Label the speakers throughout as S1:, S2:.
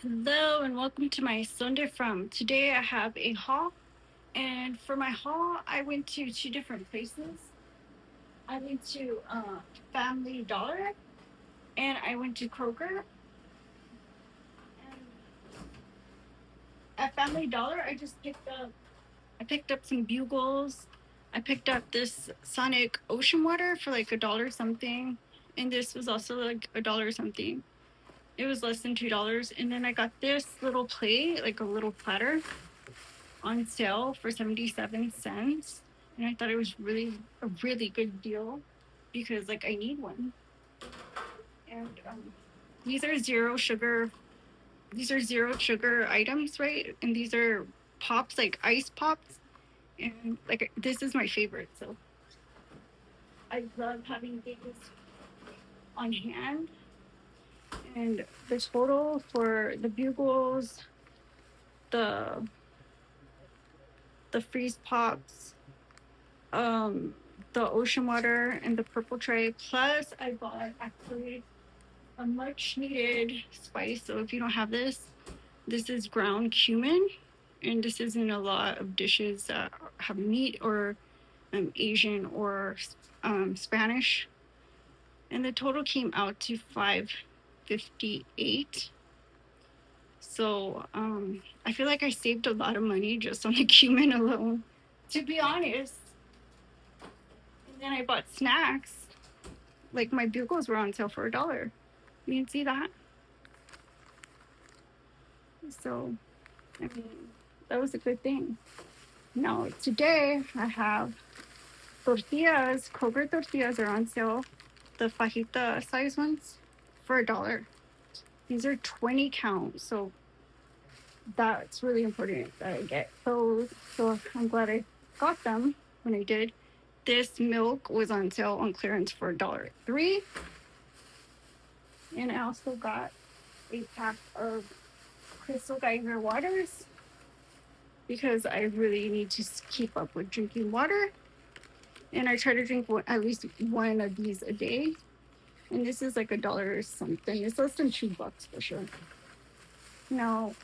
S1: Hello and welcome to my Sunday From. Today I have a haul, and for my haul, I went to two different places. I went to Family Dollar and I went to Kroger. And at Family Dollar, I picked up some bugles. I picked up this Sonic Ocean Water for like a dollar something, and this was also like a dollar something. It was less than $2, and then I got this little plate, like a little platter on sale for 77 cents, and I thought it was really a really good deal because like I need one. And these are zero sugar items, right? And these are pops, like ice pops, and like this is my favorite, so I love having these on hand. And the total for the bugles, the the freeze pops, um the ocean water, and the purple tray. Plus, I bought actually a much needed spice. So if you don't have this is ground cumin, and this is in a lot of dishes that have meat or Asian or Spanish. And the total came out to $5.58. So I feel like I saved a lot of money just on the cumin alone, to be honest. And then I bought snacks. Like my bugles were on sale for $1. You can see that. So, I mean, that was a good thing. Now, today I have tortillas. Kroger tortillas are on sale. The fajita size ones for $1. These are 20 count. So that's really important that I get those. So I'm glad I got them when I did. This milk was on sale on clearance for $1.03. And I also got a pack of Crystal Geyser waters because I really need to keep up with drinking water. And I try to drink at least one of these a day. And this is like $1 or something. It's less than $2 for sure. Now,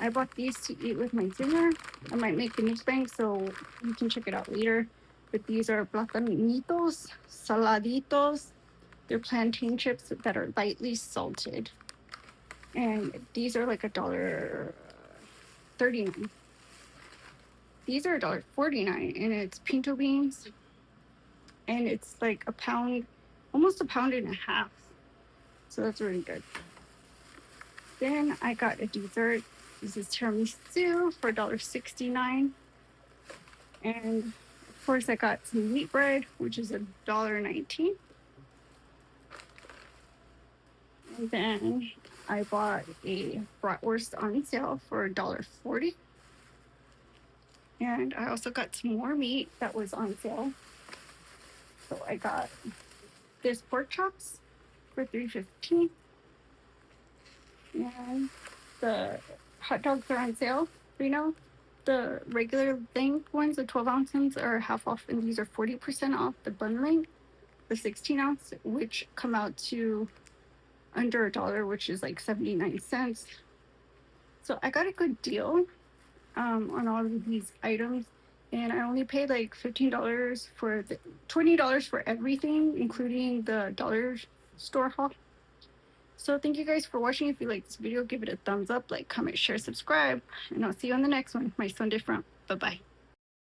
S1: I bought these to eat with my dinner. I might make a mukbang, so you can check it out later. But these are platanitos, saladitos. They're plantain chips that are lightly salted. And these are like $1.39. These are $1.49, and it's pinto beans, and it's like a pound, almost a pound and a half. So that's really good. Then I got a dessert. This is tiramisu for $1.69. And of course I got some wheat bread, which is $1.19. And then I bought a bratwurst on sale for $1.40. And I also got some more meat that was on sale. So I got this pork chops for $3.15. And the hot dogs are on sale. You know, the regular length ones, the 12 ounces, are half off, and these are 40% off. The bun length, the 16 ounce, which come out to under $1, which is like 79 cents. So I got a good deal on all of these items, and I only paid like $15 for the $20 for everything, including the dollar store haul. So thank you guys for watching. If you like this video, give it a thumbs up, like, comment, share, subscribe, and I'll see you on the next one. My Sunday From. Bye-bye.